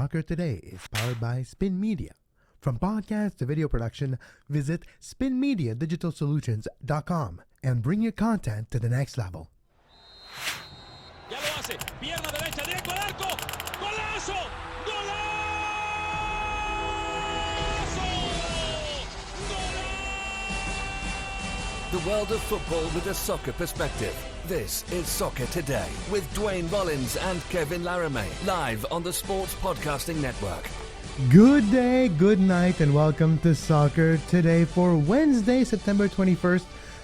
Soccer Today is powered by Spin Media. From podcast to video production, visit spinmediadigitalsolutions.com and bring your content to the next level. Ya lo hace, pierna derecha, directo al arco, golazo, golazo, The world of football with a soccer perspective. This is Soccer Today with Duane Rollins and Kevin Laramie, live on the Sports Podcasting Network. Good day, good night, and welcome to Soccer Today for Wednesday, September 21st,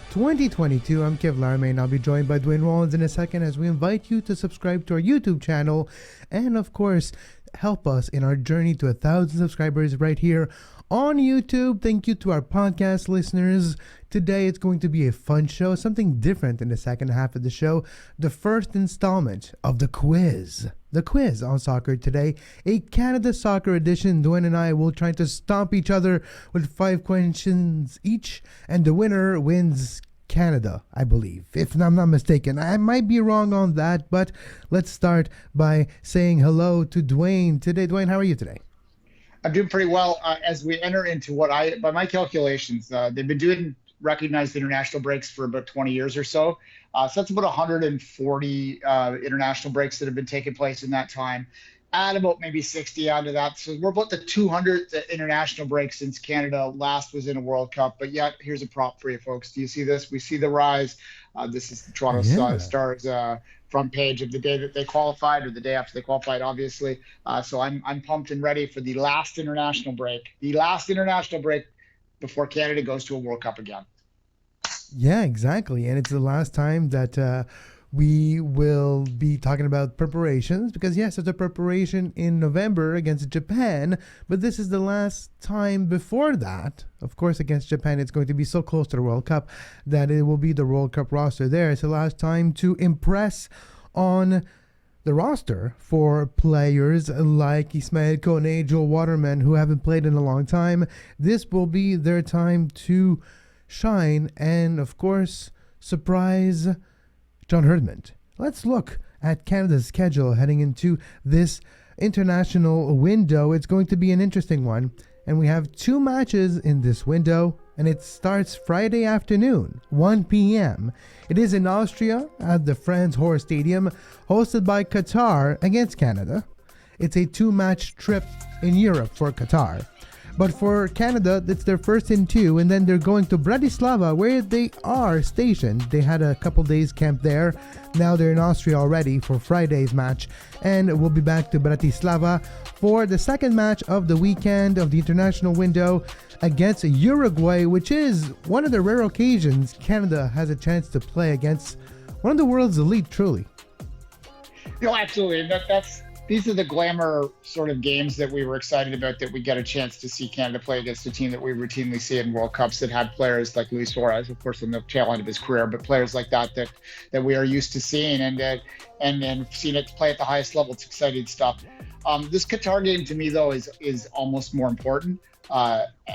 2022. I'm Kev Laramie, and I'll be joined by Duane Rollins in a second as we invite you to subscribe to our YouTube channel and, of course, help us in our journey to 1,000 subscribers right here on YouTube. Thank you to our podcast listeners. Today it's going to be a fun show, something different in the second half of the show. The first installment of the quiz. The quiz on Soccer Today, a Canada Soccer edition. Duane and I will try to stomp each other with 5 questions each, and the winner wins Canada, I believe, if I'm not mistaken. I might be wrong on that, but let's start by saying hello to Duane today. Duane, how are you today? I'm doing pretty well as we enter into what by my calculations, they've been doing recognized international breaks for about 20 years or so. So that's about 140 international breaks that have been taking place in that time. Add about maybe 60 onto that. So we're about the 200th international break since Canada last was in a World Cup. But yet, here's a prop for you folks. Do you see this? We see the rise. This is the Toronto Stars front page of the day that they qualified, or the day after they qualified, obviously. So I'm pumped and ready for the last international break. The last international break before Canada goes to a World Cup again. Yeah, exactly. And it's the last time that we will be talking about preparations, because yes, there's a preparation in November against Japan, but this is the last time before that. Of course, against Japan, it's going to be so close to the World Cup that it will be the World Cup roster there. It's the last time to impress on the roster for players like Ismail Kone, Joe Waterman, who haven't played in a long time. This will be their time to shine and, of course, surprise John Herdman. Let's look at Canada's schedule heading into this international window. It's going to be an interesting one, and we have 2 matches in this window, and it starts Friday afternoon, 1 p.m. It is in Austria at the Franz Horst Stadium, hosted by Qatar against Canada. It's a 2-match trip in Europe for Qatar. But for Canada, it's their first in 2, and then they're going to Bratislava, where they are stationed. They had a couple days camp there. Now they're in Austria already for Friday's match, and we'll be back to Bratislava for the second match of the weekend of the international window against Uruguay, which is one of the rare occasions Canada has a chance to play against one of the world's elite, truly. No, absolutely. These are the glamour sort of games that we were excited about, that we get a chance to see Canada play against a team that we routinely see in World Cups that had players like Luis Suarez, of course, on the tail end of his career, but players like that we are used to seeing and seeing it play at the highest level. It's exciting stuff. This Qatar game to me, though, is almost more important.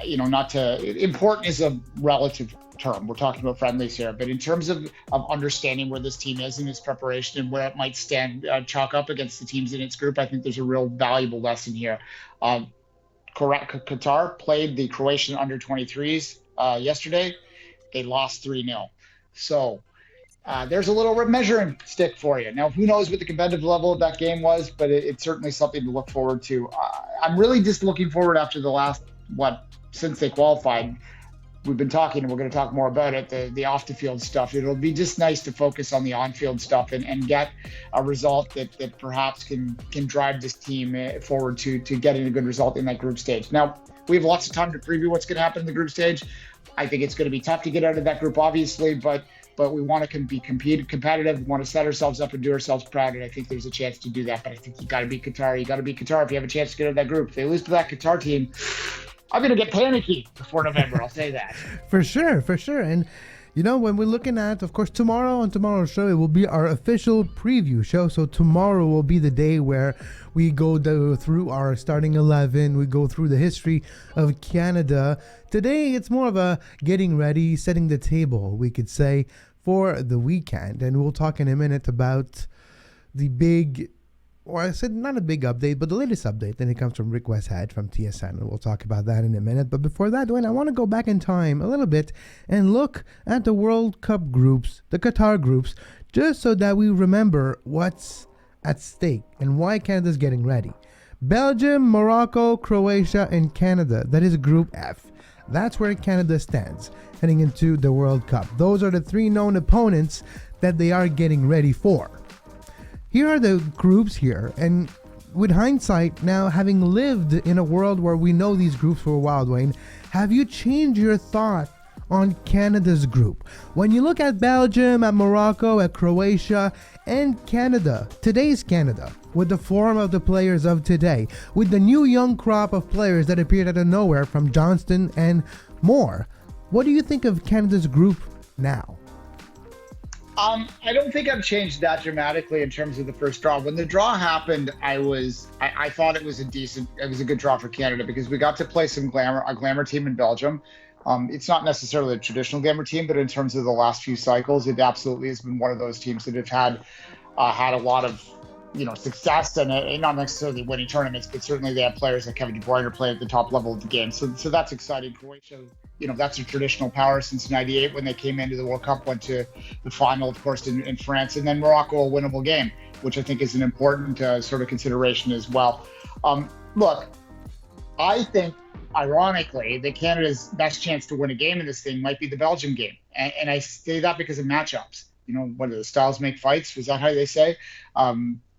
Important is a relative term. We're talking about friendlies here, but in terms of understanding where this team is in its preparation and where it might stand chalk up against the teams in its group, I think there's a real valuable lesson here. Qatar played the Croatian under-23s yesterday. They lost 3-0. So there's a little measuring stick for you. Now, who knows what the competitive level of that game was, but it's certainly something to look forward to. I'm really just looking forward after the last, since they qualified. We've been talking, and we're going to talk more about it, the off-the-field stuff. It'll be just nice to focus on the on-field stuff and get a result that perhaps can drive this team forward to getting a good result in that group stage. Now, we have lots of time to preview what's going to happen in the group stage. I think it's going to be tough to get out of that group, obviously, but we want to be competitive. We want to set ourselves up and do ourselves proud, and I think there's a chance to do that. But I think you got to beat Qatar. You got to beat Qatar if you have a chance to get out of that group. If they lose to that Qatar team, I'm going to get panicky before November. I'll say that. For sure. And, when we're looking at, of course, on tomorrow's show, it will be our official preview show. So tomorrow will be the day where we go through our starting 11. We go through the history of Canada. Today, it's more of a getting ready, setting the table, we could say, for the weekend. And we'll talk in a minute about the big or I said not a big update, but the latest update, and it comes from Rick Westhead from TSN, and we'll talk about that in a minute. But before that, Duane, I want to go back in time a little bit and look at the World Cup groups, the Qatar groups, just so that we remember what's at stake and why Canada's getting ready. Belgium, Morocco, Croatia, and Canada. That is Group F. That's where Canada stands heading into the World Cup. Those are the three known opponents that they are getting ready for. Here are the groups here, and with hindsight, now having lived in a world where we know these groups for a while, Duane, have you changed your thought on Canada's group? When you look at Belgium, at Morocco, at Croatia, and Canada, today's Canada, with the form of the players of today, with the new young crop of players that appeared out of nowhere from Johnston and more, what do you think of Canada's group now? I don't think I've changed that dramatically in terms of the first draw. When the draw happened, I thought it was a good draw for Canada because we got to play a glamour team in Belgium. It's not necessarily a traditional glamour team, but in terms of the last few cycles, it absolutely has been one of those teams that have had a lot of success and not necessarily winning tournaments, but certainly they have players like Kevin Duane playing at the top level of the game. So that's exciting. Croatia, that's a traditional power since '98 when they came into the World Cup, went to the final, of course, in France, and then Morocco, a winnable game, which I think is an important sort of consideration as well. Look, I think, ironically, that Canada's best chance to win a game in this thing might be the Belgium game. And I say that because of matchups. What are the styles make fights? Was that how they say?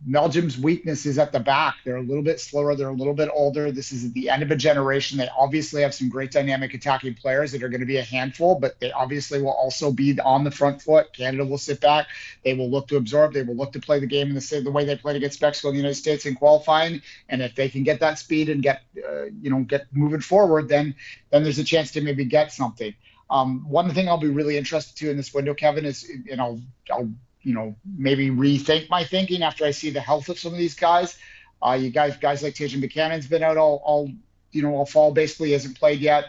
Belgium's weakness is at the back. They're a little bit slower. They're a little bit older. This is at the end of a generation. They obviously have some great dynamic attacking players that are going to be a handful, but they obviously will also be on the front foot. Canada will sit back. They will look to absorb. They will look to play the game in the way they played against Mexico and the United States in qualifying. And if they can get that speed and get moving forward, then there's a chance to maybe get something. One thing I'll be really interested to in this window, Kevin, is, I'll maybe rethink my thinking after I see the health of some of these guys. Guys like Tajan Buchanan's been out all fall, basically hasn't played yet.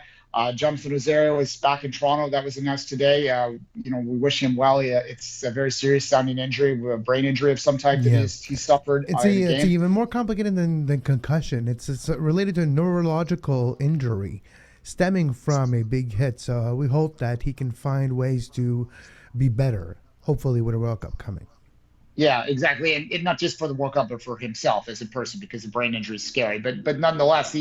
Jonathan Rosario is back in Toronto. That was announced today. We wish him well. It's a very serious sounding injury, a brain injury of some type that he suffered. It's even more complicated than concussion. It's related to a neurological injury stemming from a big hit. So we hope that he can find ways to be better, hopefully with a World Cup coming. Yeah, exactly. And not just for the World Cup, but for himself as a person, because the brain injury is scary. But nonetheless,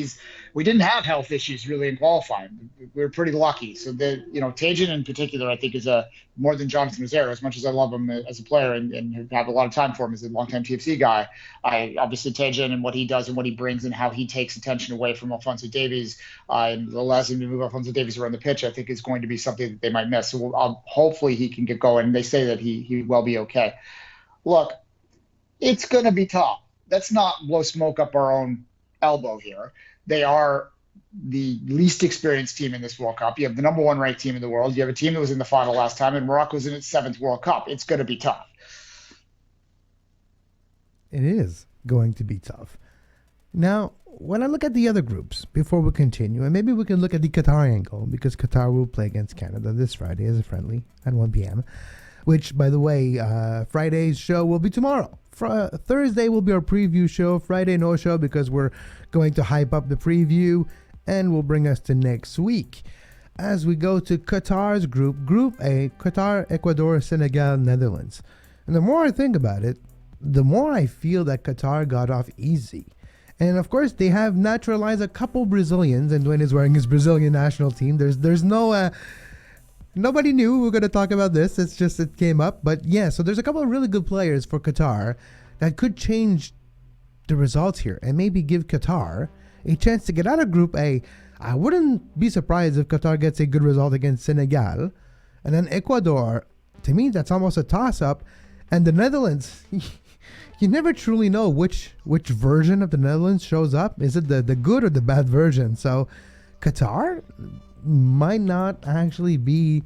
we didn't have health issues really in qualifying. We were pretty lucky. So Tajan in particular, I think, is more than Jonathan Rosario. As much as I love him as a player and have a lot of time for him as a longtime TFC guy, obviously Tajan and what he does and what he brings and how he takes attention away from Alphonso Davies and allows him to move Alphonso Davies around the pitch, I think is going to be something that they might miss. So hopefully he can get going. They say that he will be okay. Look, it's going to be tough. Let's not blow smoke up our own elbow here. They are the least experienced team in this World Cup. You have the number one ranked team in the world. You have a team that was in the final last time, and Morocco's in its 7th World Cup. It's going to be tough. It is going to be tough. Now, when I look at the other groups, before we continue, and maybe we can look at the Qatar angle, because Qatar will play against Canada this Friday as a friendly at 1 p.m., which, by the way, Friday's show will be tomorrow. Thursday will be our preview show. Friday, no show because we're going to hype up the preview and will bring us to next week. As we go to Qatar's group, Group A, Qatar, Ecuador, Senegal, Netherlands. And the more I think about it, the more I feel that Qatar got off easy. And of course, they have naturalized a couple Brazilians, and Duane is wearing his Brazilian national team. There's no... Nobody knew we were going to talk about this. It's just it came up. But yeah, so there's a couple of really good players for Qatar that could change the results here and maybe give Qatar a chance to get out of Group A. I wouldn't be surprised if Qatar gets a good result against Senegal. And then Ecuador, to me, that's almost a toss-up. And the Netherlands, you never truly know which version of the Netherlands shows up. Is it the good or the bad version? So Qatar might not actually be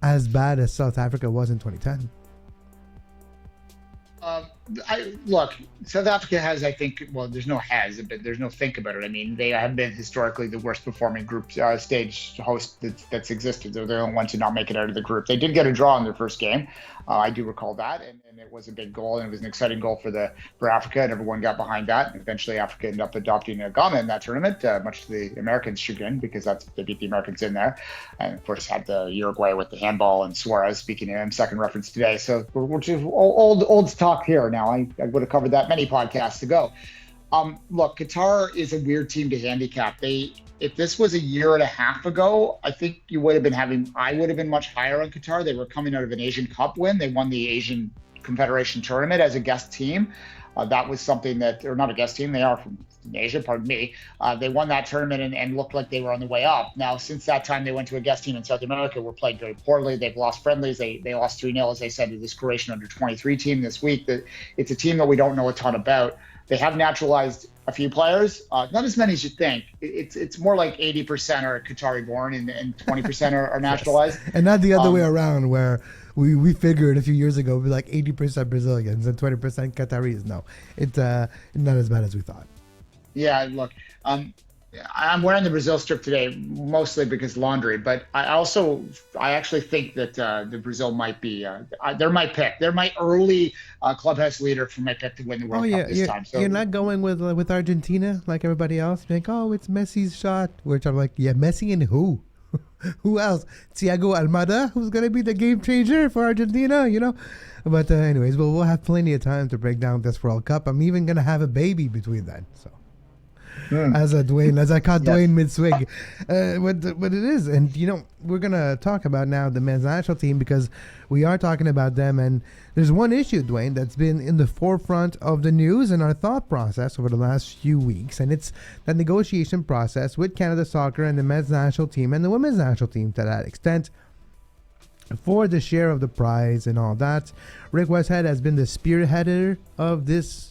as bad as South Africa was in 2010. Look, South Africa has, I think, well, there's no has, but there's no think about it. I mean, they have been historically the worst performing group stage host that's existed. They're the only ones to not make it out of the group. They did get a draw in their first game. I do recall that, and it was a big goal, and it was an exciting goal for Africa, and everyone got behind that. And eventually, Africa ended up adopting Ghana in that tournament, much to the Americans' chagrin, because they beat the Americans in there, and of course had the Uruguay with the handball and Suarez. Speaking of him, second reference today. So we're just old talk here now. I would have covered that many podcasts ago. Look, Qatar is a weird team to handicap. If this was a year and a half ago, I think I would have been much higher on Qatar. They were coming out of an Asian Cup win. They won the Asian Confederation Tournament as a guest team. That was something that, or not a guest team, they are from Asia, pardon me. They won that tournament and looked like they were on the way up. Now, since that time, they went to a guest team in South America, were played very poorly. They've lost friendlies. They lost 3-0, as I said, to this Croatian under-23 team this week. It's a team that we don't know a ton about. They have naturalized a few players, not as many as you think. It's more like 80% are Qatari born and 20% are naturalized. Yes. And not the other way around, where we figured a few years ago we'd be like 80% Brazilians and 20% Qataris. No, it's not as bad as we thought. Yeah, look, I'm wearing the Brazil strip today mostly because laundry, but I actually think that the Brazil might be they're my pick. They're my early clubhouse leader for my pick to win the World Cup this time. So you're not going with Argentina like everybody else. You're like, oh, it's Messi's shot. Which I'm like, yeah, Messi and who? Who else? Thiago Almada, who's gonna be the game changer for Argentina, you know? But anyways, we'll have plenty of time to break down this World Cup. I'm even gonna have a baby between then, so. As I caught Duane mid-swig. But it is. And, we're going to talk about now the men's national team because we are talking about them. And there's one issue, Duane, that's been in the forefront of the news and our thought process over the last few weeks. And it's the negotiation process with Canada Soccer and the men's national team and the women's national team to that extent for the share of the prize and all that. Rick Westhead has been the spearheader of this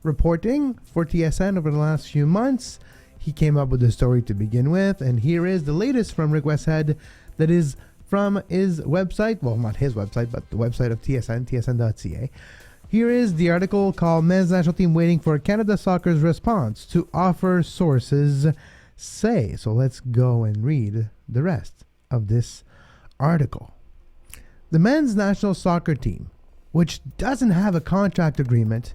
reporting for TSN over the last few months. He came up with the story to begin with, and here is the latest from Rick Westhead that is from his website, well, not his website, but the website of TSN, tsn.ca. Here is the article called Men's National Team Waiting for Canada Soccer's Response to Offer, Sources Say. So let's go and read the rest of this article. The men's national soccer team, which doesn't have a contract agreement,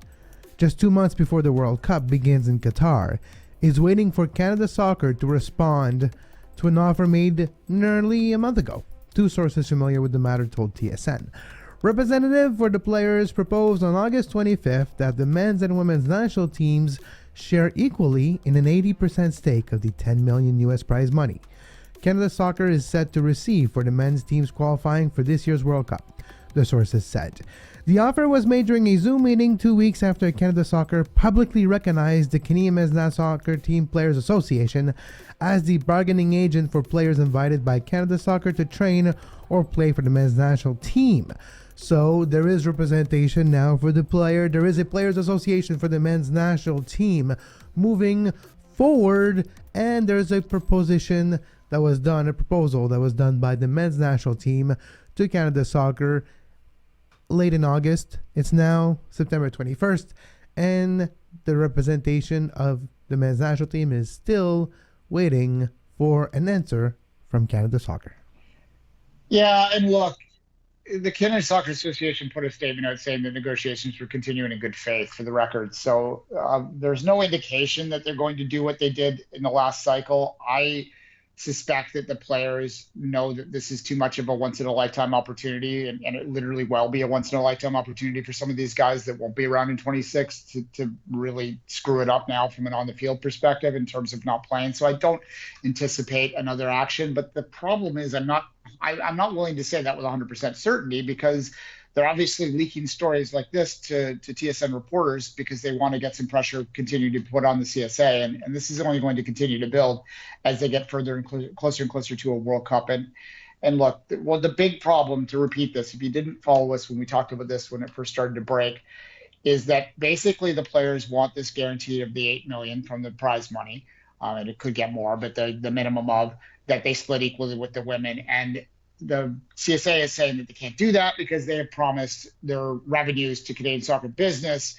just 2 months before the World Cup begins in Qatar, is waiting for Canada Soccer to respond to an offer made nearly a month ago. Two sources familiar with the matter told TSN. Representative for the players proposed on August 25th that the men's and women's national teams share equally in an 80% stake of the $10 million US prize money Canada Soccer is set to receive for the men's teams qualifying for this year's World Cup, the sources said. The offer was made during a Zoom meeting 2 weeks after Canada Soccer publicly recognized the Canadian Men's National Soccer Team Players Association as the bargaining agent for players invited by Canada Soccer to train or play for the men's national team. So there is representation now for the player. There is a players association for the men's national team moving forward, and there's a proposal that was done by the men's national team to Canada Soccer late in August. It's now September 21st, and the representation of the men's national team is still waiting for an answer from Canada Soccer. Yeah, and look, the Canada Soccer Association put a statement out saying that negotiations were continuing in good faith, for the record. So there's no indication that they're going to do what they did in the last cycle. I suspect that the players know that this is too much of a once-in-a-lifetime opportunity, and it literally will be a once-in-a-lifetime opportunity for some of these guys that won't be around in 26 to really screw it up now from an on-the-field perspective in terms of not playing. So I don't anticipate another action. But the problem is I'm not willing to say that with 100% certainty, because they're obviously leaking stories like this to TSN reporters because they want to get some pressure continue to put on the CSA. And this is only going to continue to build as they get further and closer to a World Cup. And look, well, the big problem, to repeat this, if you didn't follow us when we talked about this when it first started to break, is that basically the players want this guarantee of the $8 million from the prize money. And it could get more, but the minimum of that they split equally with the women. And the CSA is saying that they can't do that because they have promised their revenues to Canadian soccer business,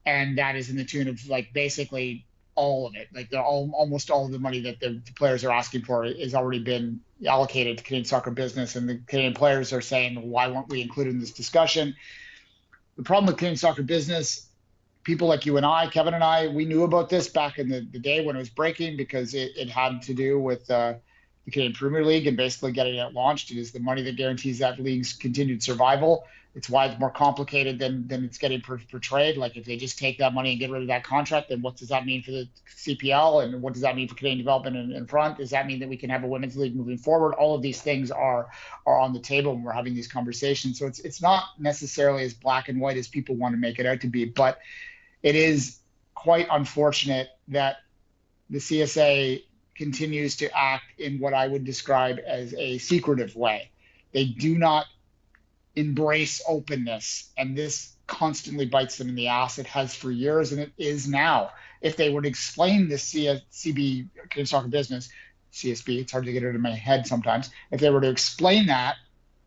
and that is in the tune of like basically all of it. Like almost all of the money that the players are asking for has already been allocated to Canadian soccer business, and the Canadian players are saying, why weren't we included in this discussion? The problem with Canadian soccer business, people like you and I, Kevin and I, we knew about this back in the day when it was breaking, because it had to do with the Canadian Premier League and basically getting it launched. It is the money that guarantees that league's continued survival. It's why it's more complicated than it's getting portrayed. Like, if they just take that money and get rid of that contract, then what does that mean for the CPL, and what does that mean for Canadian development in front? Does that mean that we can have a women's league moving forward? All of these things are on the table when we're having these conversations. So it's not necessarily as black and white as people want to make it out to be, but it is quite unfortunate that the CSA continues to act in what I would describe as a secretive way. They do not embrace openness, and this constantly bites them in the ass. It has for years, and it is now. If they were to explain this CB, Canadian Soccer Business, CSB, it's hard to get it in my head sometimes. If they were to explain that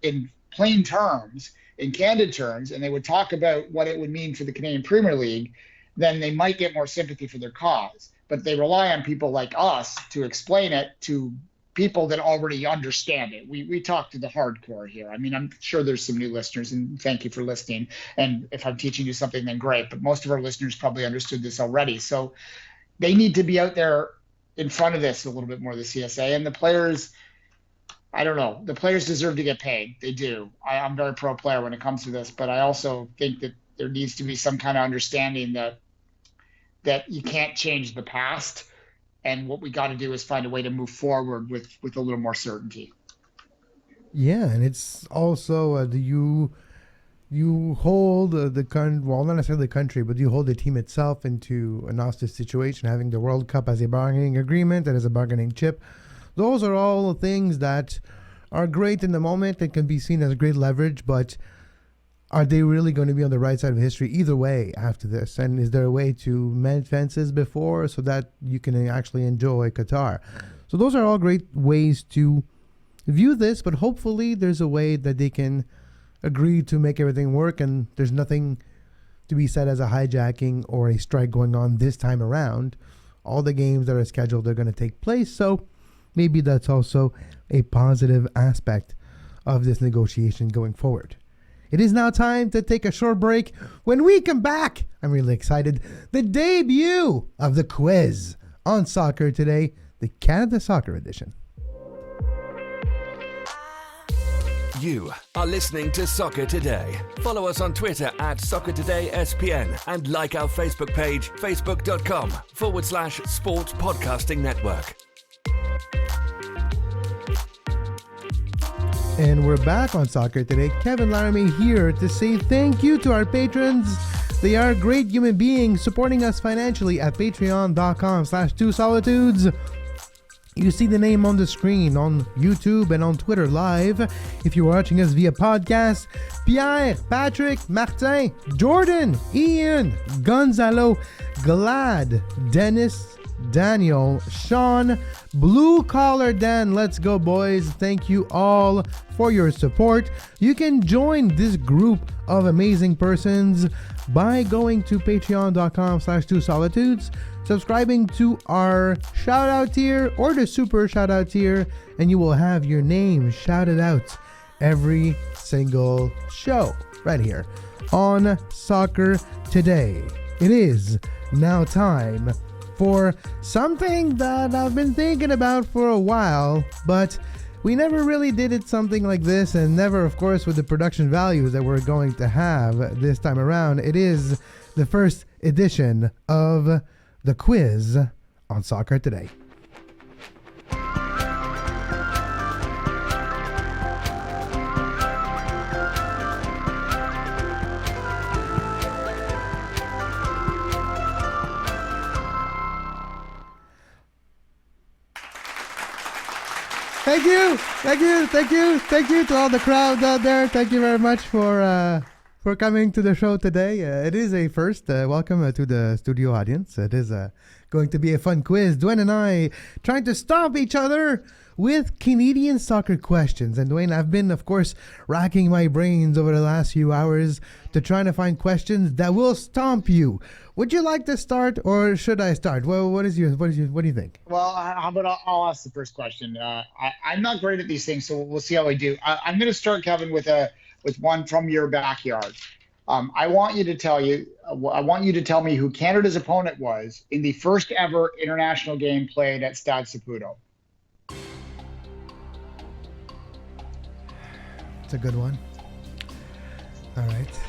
in plain terms, in candid terms, and they would talk about what it would mean for the Canadian Premier League, then they might get more sympathy for their cause. But they rely on people like us to explain it to people that already understand it. We talk to the hardcore here. I mean, I'm sure there's some new listeners, and thank you for listening. And if I'm teaching you something, then great. But most of our listeners probably understood this already. So they need to be out there in front of this a little bit more, the CSA. And the players, I don't know, the players deserve to get paid. They do. I'm very pro player when it comes to this, but I also think that there needs to be some kind of understanding that you can't change the past. And what we got to do is find a way to move forward with a little more certainty. Yeah, and it's also you hold the country, well, not necessarily the country, but you hold the team itself into an hostage situation, having the World Cup as a bargaining agreement and as a bargaining chip. Those are all things that are great in the moment and can be seen as great leverage, but are they really going to be on the right side of history either way after this? And is there a way to mend fences before so that you can actually enjoy Qatar? So those are all great ways to view this, but hopefully there's a way that they can agree to make everything work, and there's nothing to be said as a hijacking or a strike going on this time around. All the games that are scheduled are going to take place, so maybe that's also a positive aspect of this negotiation going forward. It is now time to take a short break. When we come back, I'm really excited. The debut of the quiz on Soccer Today, the Canada Soccer edition. You are listening to Soccer Today. Follow us on Twitter at SoccerTodaySPN and like our Facebook page, facebook.com/Sports Podcasting Network. And we're back on Soccer Today. Kevin Laramie here to say thank you to our patrons. They are great human beings supporting us financially at patreon.com/2solitudes. You see the name on the screen on YouTube and on Twitter live. If you're watching us via podcast, Pierre, Patrick, Martin, Jordan, Ian, Gonzalo, Glad, Dennis, Daniel, Sean, Blue Collar Dan, let's go boys. Thank you all for your support. You can join this group of amazing persons by going to patreon.com/2solitudes, subscribing to our shout out tier or the super shout out tier, and you will have your name shouted out every single show right here on Soccer Today. It is now time for something that I've been thinking about for a while, but we never really did it something like this, and never, of course, with the production values that we're going to have this time around. It is the first edition of the quiz on Soccer Today. Thank you to all the crowd out there. Thank you very much for coming to the show today. It is a first. Welcome to the studio audience. It is Going to be a fun quiz. Duane and I trying to stomp each other with Canadian soccer questions. And Duane, I've been, of course, racking my brains over the last few hours to trying to find questions that will stomp you. Would you like to start, or should I start? Well, what do you think? Well, how about I'll ask the first question. I'm not great at these things, so we'll see how I do. I'm going to start, Kevin, with one from your backyard. I want you to tell me who Canada's opponent was in the first ever international game played at Stade Saputo. It's a good one. All right.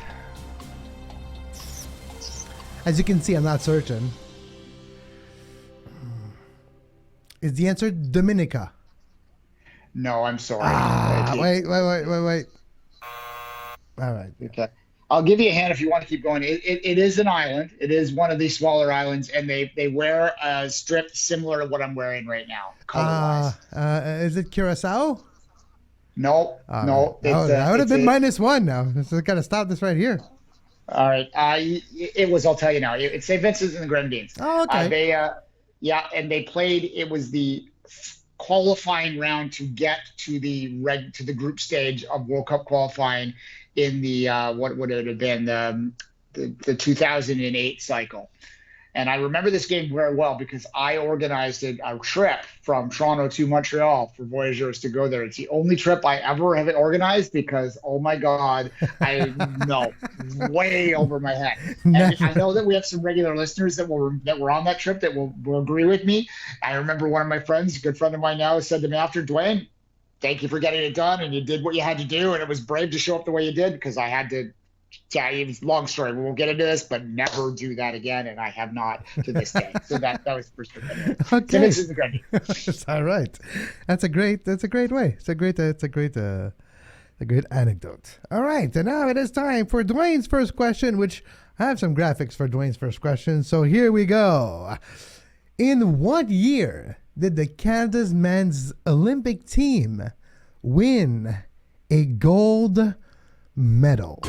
As you can see, I'm not searching. Is the answer Dominica? No, I'm sorry. Wait. All right. Okay. I'll give you a hand if you want to keep going. It is an island. It is one of these smaller islands, and they wear a strip similar to what I'm wearing right now, color-wise. Is it Curacao? No, no. That would have been -1 now. So I got to stop this right here. All right. It was. I'll tell you now. It's St. Vincent and the Grenadines. Oh, okay. And they played. It was the qualifying round to get to the group stage of World Cup qualifying in the what would it have been the 2008 cycle. And I remember this game very well because I organized a trip from Toronto to Montreal for Voyageurs to go there. It's the only trip I ever have organized because, oh my God, I know, way over my head. And I know that we have some regular listeners that were on that trip that will agree with me. I remember one of my friends, a good friend of mine now, said to me after, Duane, thank you for getting it done, and you did what you had to do, and it was brave to show up the way you did because I had to. Yeah, it's a long story. We won't get into this, but never do that again, and I have not to this day. So that was the first thing. Okay, this is the great. It's all right. That's a great way. It's a great anecdote. All right, and now it is time for Duane's first question, which I have some graphics for Duane's first question. So here we go. In what year did the Canada's men's Olympic team win a gold medal?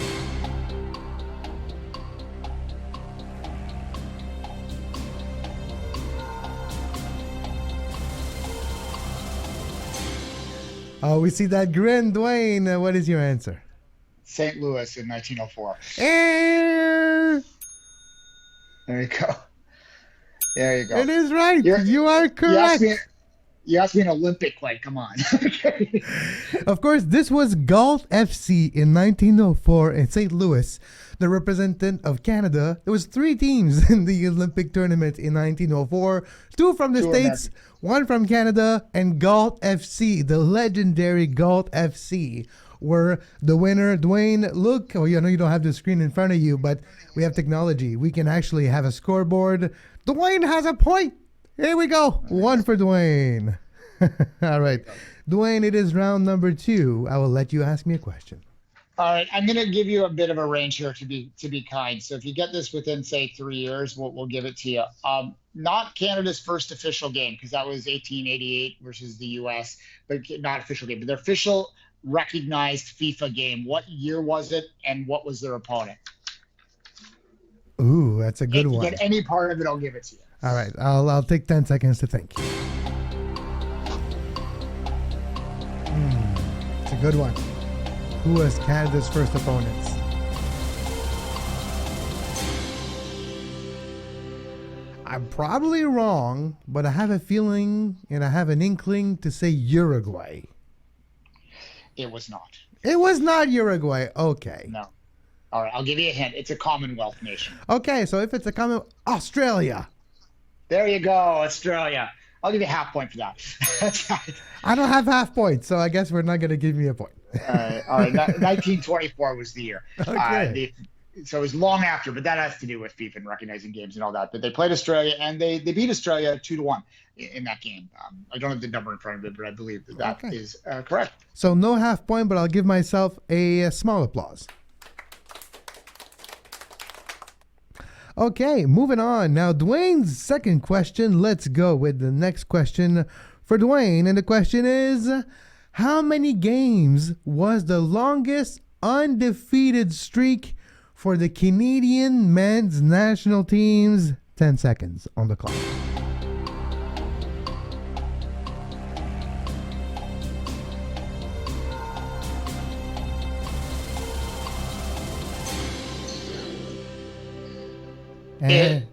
Oh, we see that grin. Duane, what is your answer? St. Louis in 1904. There you go. There you go. It is right. You are correct. You asked me an Olympic play. Come on. Of course, this was Galt FC in 1904 in St. Louis, the representative of Canada. There was 3 teams in the Olympic tournament in 1904, 2 from the States, 1 from Canada, and Galt FC, the legendary Galt FC, were the winner. Duane, look, I know you don't have the screen in front of you, but we have technology. We can actually have a scoreboard. Duane has a point. Here we go. 1 for Duane. All right. Duane, it is round number 2. I will let you ask me a question. All right. I'm going to give you a bit of a range here to be kind. So if you get this within, say, 3 years, we'll give it to you. Not Canada's first official game, because that was 1888 versus the U.S., but not official game, but their official recognized FIFA game. What year was it, and what was their opponent? Ooh, that's a good one. If you get any part of it, I'll give it to you. All right, I'll take 10 seconds to think. It's a good one. Who was Canada's first opponents? I'm probably wrong, but I have a feeling and I have an inkling to say Uruguay. It was not. It was not Uruguay. Okay. No. All right, I'll give you a hint. It's a Commonwealth nation. Okay, so if it's a Australia. There you go, Australia. I'll give you a half point for that. I don't have half points, so I guess we're not going to give me a point. All right. 1924 was the year. Okay. So it was long after, but that has to do with FIFA and recognizing games and all that. But they played Australia, and they beat Australia 2-1 in that game. I don't have the number in front of me, but I believe that is correct. So no half point, but I'll give myself a small applause. Okay, moving on. Now, Duane's second question. Let's go with the next question for Duane. And the question is, how many games was the longest undefeated streak for the Canadian men's national team's 10 seconds on the clock.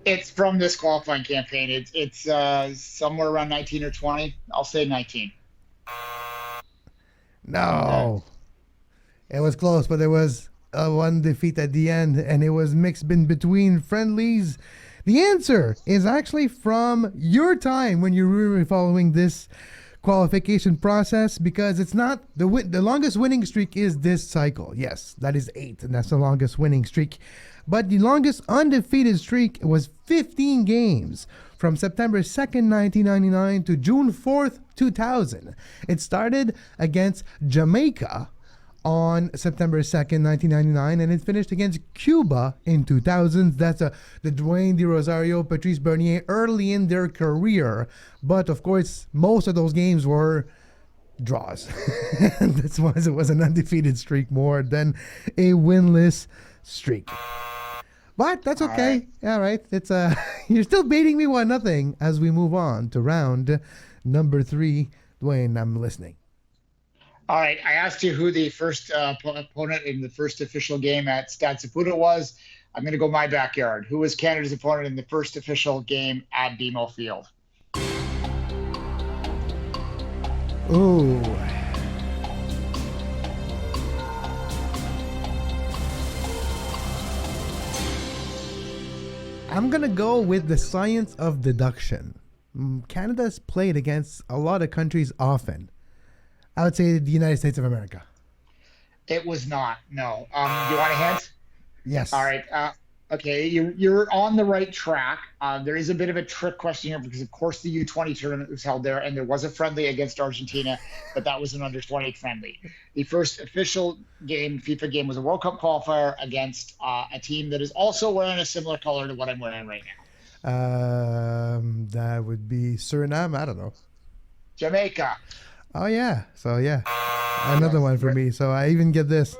It's from this qualifying campaign. It's somewhere around 19 or 20. I'll say 19. No. It was close, but there was one defeat at the end, and it was mixed in between friendlies. The answer is actually from your time when you were following this qualification process, because it's not the longest winning streak is this cycle. Yes, that is 8, and that's the longest winning streak. But the longest undefeated streak was 15 games from September 2nd, 1999 to June 4th, 2000. It started against Jamaica on September 2nd, 1999, and it finished against Cuba in 2000. That's the Duane, De Rosario, Patrice Bernier early in their career. But of course, most of those games were draws. That's why it was an undefeated streak more than a winless streak. But that's okay. All right. It's you're still beating me 1-0 as we move on to round number 3. Duane, I'm listening. All right. I asked you who the first opponent in the first official game at Stade Saputo was. I'm going to go my backyard. Who was Canada's opponent in the first official game at BMO Field? Ooh. I'm going to go with the science of deduction. Canada's played against a lot of countries often. I would say the United States of America. It was not. No. Do you want a hint? Yes. All right. Okay. You're on the right track. There is a bit of a trick question here because, of course, the U20 tournament was held there, and there was a friendly against Argentina, but that was an under-20 friendly. The first official game, FIFA game, was a World Cup qualifier against a team that is also wearing a similar color to what I'm wearing right now. That would be Suriname. I don't know. Jamaica. Oh, yeah. So, yeah. Another one for me. So, I even get this.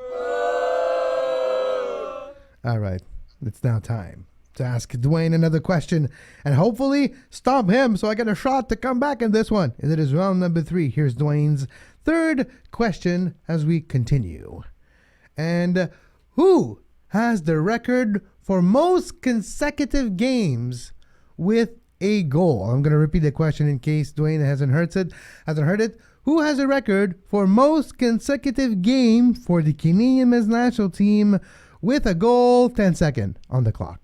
All right. It's now time to ask Duane another question and hopefully stop him so I get a shot to come back in this one. And it is round number 3. Here's Duane's third question as we continue. And who has the record for most consecutive games with a goal? I'm going to repeat the question in case Duane hasn't heard it. Who has a record for most consecutive game for the Canadian men's national team with a goal? 10 seconds on the clock.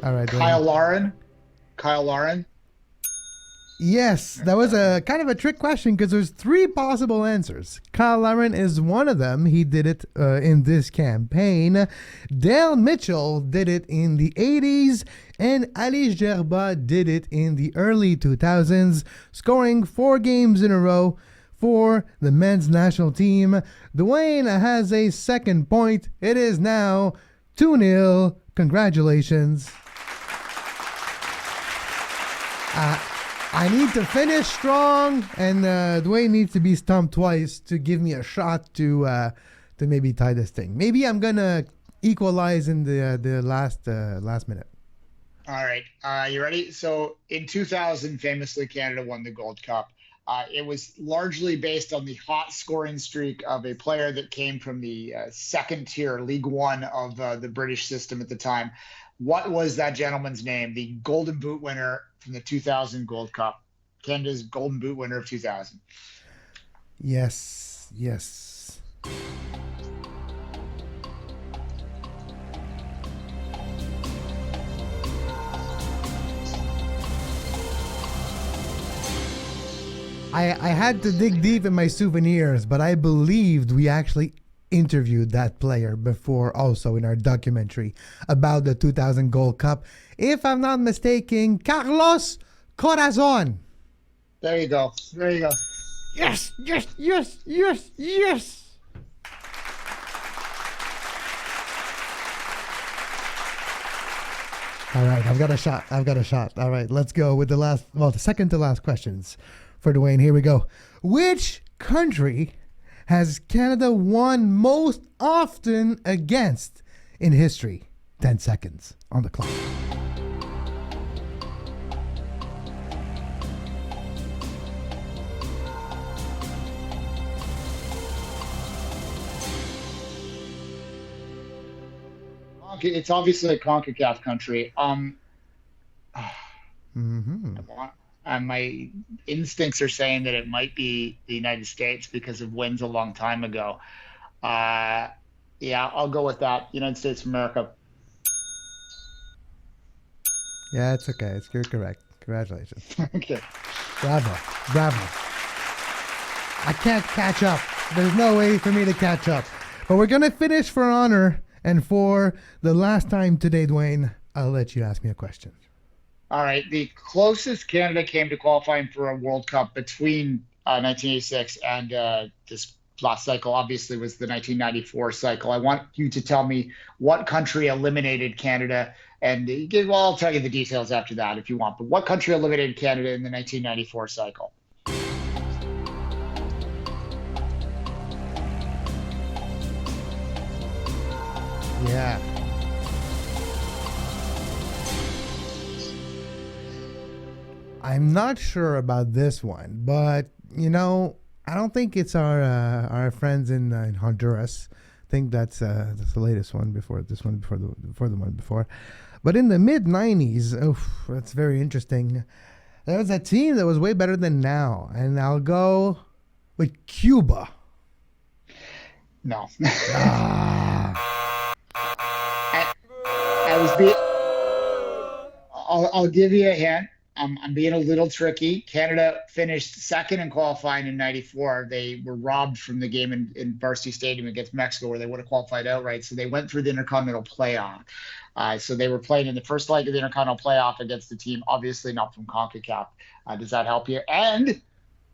All right. Kyle Lauren. Yes, that was a kind of a trick question because there's 3 possible answers. Kyle Lauren is one of them. He did it in this campaign. Dale Mitchell did it in the 80s, and Ali Gerba did it in the early 2000s, scoring 4 games in a row for the men's national team. Duane has a second point. It is now 2-0. Congratulations. I need to finish strong, and Duane needs to be stumped twice to give me a shot to maybe tie this thing. Maybe I'm gonna equalize in the last minute. All right, you ready? So in 2000, famously, Canada won the Gold Cup. It was largely based on the hot scoring streak of a player that came from the second tier, League One of the British system at the time. What was that gentleman's name? The Golden Boot winner from the 2000 Gold Cup. Canada's Golden Boot winner of 2000. Yes. I had to dig deep in my souvenirs, but I believed we actually interviewed that player before also in our documentary about the 2000 Gold Cup. If I'm not mistaken, Carlos Corazon. There you go. Yes. All right, I've got a shot. All right, let's go with the second to last questions for Duane. Here we go. Which country has Canada won most often against in history? 10 seconds on the clock. It's obviously a CONCACAF country. My instincts are saying that it might be the United States because of wins a long time ago. Yeah, I'll go with that. United States of America. Yeah, it's okay. You're correct. Congratulations. Okay. Bravo. I can't catch up. There's no way for me to catch up. But we're going to finish for honor. And for the last time today, Duane, I'll let you ask me a question. All right. The closest Canada came to qualifying for a World Cup between 1986 and this last cycle, obviously, was the 1994 cycle. I want you to tell me what country eliminated Canada. And I'll tell you the details after that if you want. But what country eliminated Canada in the 1994 cycle? Yeah. I'm not sure about this one, but I don't think it's our friends in Honduras. I think that's the latest one before this one, before the one before. But in the mid '90s, that's very interesting. There was a team that was way better than now, and I'll go with Cuba. No. I'll give you a hint. I'm being a little tricky. Canada finished second in qualifying in '94. They were robbed from the game in Varsity Stadium against Mexico, where they would have qualified outright. So they went through the Intercontinental Playoff. So they were playing in the first leg of the Intercontinental Playoff against a team obviously not from CONCACAF. Does that help you? And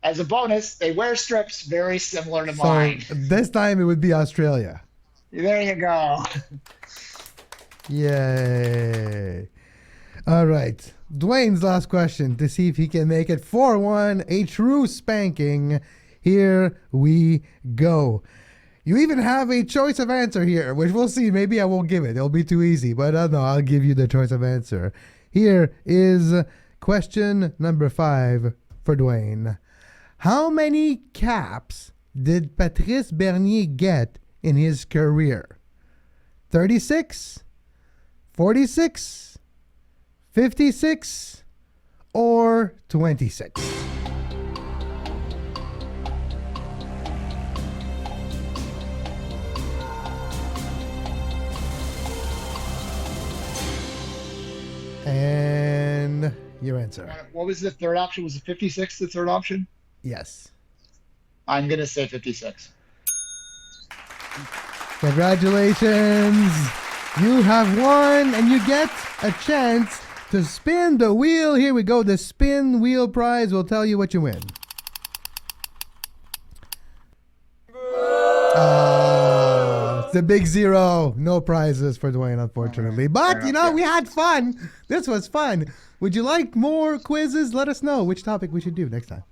as a bonus, they wear strips very similar to mine. This time it would be Australia. There you go. Yay. All right. Duane's last question to see if he can make it 4-1, a true spanking. Here we go. You even have a choice of answer here, which we'll see. Maybe I won't give it. It'll be too easy, but no, I'll give you the choice of answer. Here is question number 5 for Duane. How many caps did Patrice Bernier get in his career? 36, 46, 56, or 26? And your answer. What was the third option? Was it 56 the third option? Yes. I'm going to say 56. Congratulations. You have won, and you get a chance to spin the wheel. Here we go. The spin wheel prize will tell you what you win. It's a big 0. No prizes for Duane, unfortunately. But, we had fun. This was fun. Would you like more quizzes? Let us know which topic we should do next time.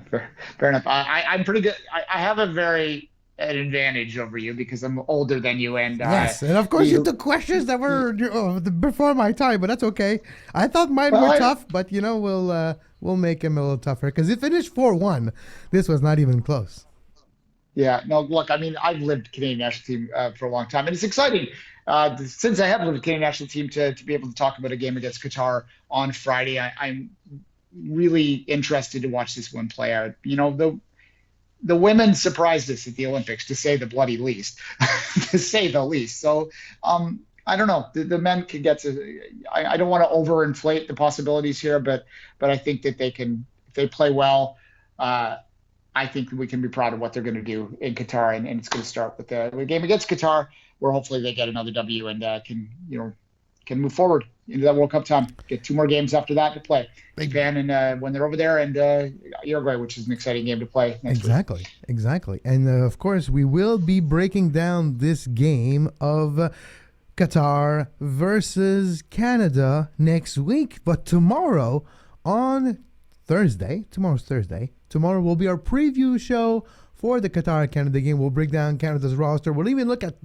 Fair enough. I'm pretty good. I have an advantage over you because I'm older than you. And yes, and of course you took questions that were before my time, but that's okay. I thought mine were tough, but we'll make them a little tougher because it finished 4-1. This was not even close. Yeah, no, look, I mean, I've lived Canadian national team for a long time, and it's exciting since I have lived Canadian national team to be able to talk about a game against Qatar on Friday. I'm really interested to watch this one play out. The women surprised us at the Olympics, to say the bloody least, to say the least. So I don't know. The men can get to. I don't want to overinflate the possibilities here, but I think that they can, if they play well. I think we can be proud of what they're going to do in Qatar, and it's going to start with the game against Qatar, where hopefully they get another W and can move forward into that World Cup time. Get 2 more games after that to play. Japan and when they're over there, and Uruguay, which is an exciting game to play next week. Exactly. And of course, we will be breaking down this game of Qatar versus Canada next week. But tomorrow on Thursday, tomorrow will be our preview show for the Qatar-Canada game. We'll break down Canada's roster. We'll even look at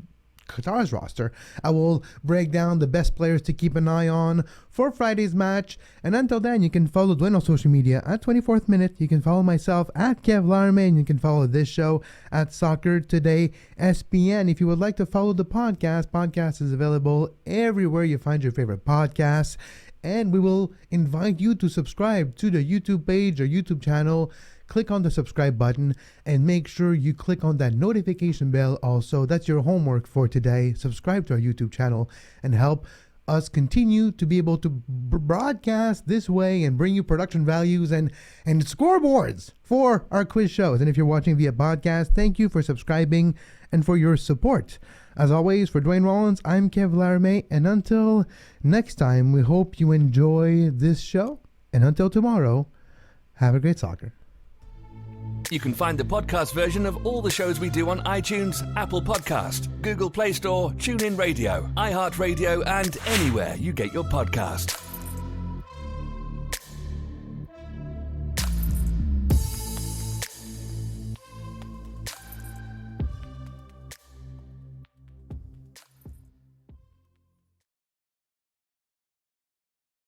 Qatar's roster. I will break down the best players to keep an eye on for Friday's match. And until then, you can follow Duane on social media at 24th Minute. You can follow myself at Kev Larame, and you can follow this show at Soccer Today SPN. If you would like to follow the podcast is available everywhere you find your favorite podcasts. And we will invite you to subscribe to the YouTube page or YouTube channel. Click on the subscribe button and make sure you click on that notification bell also. That's your homework for today. Subscribe to our YouTube channel and help us continue to be able to broadcast this way and bring you production values and scoreboards for our quiz shows. And if you're watching via podcast, thank you for subscribing and for your support. As always, for Duane Rollins, I'm Kev Larame. And until next time, we hope you enjoy this show. And until tomorrow, have a great soccer. You can find the podcast version of all the shows we do on iTunes, Apple Podcast, Google Play Store, TuneIn Radio, iHeartRadio, and anywhere you get your podcast.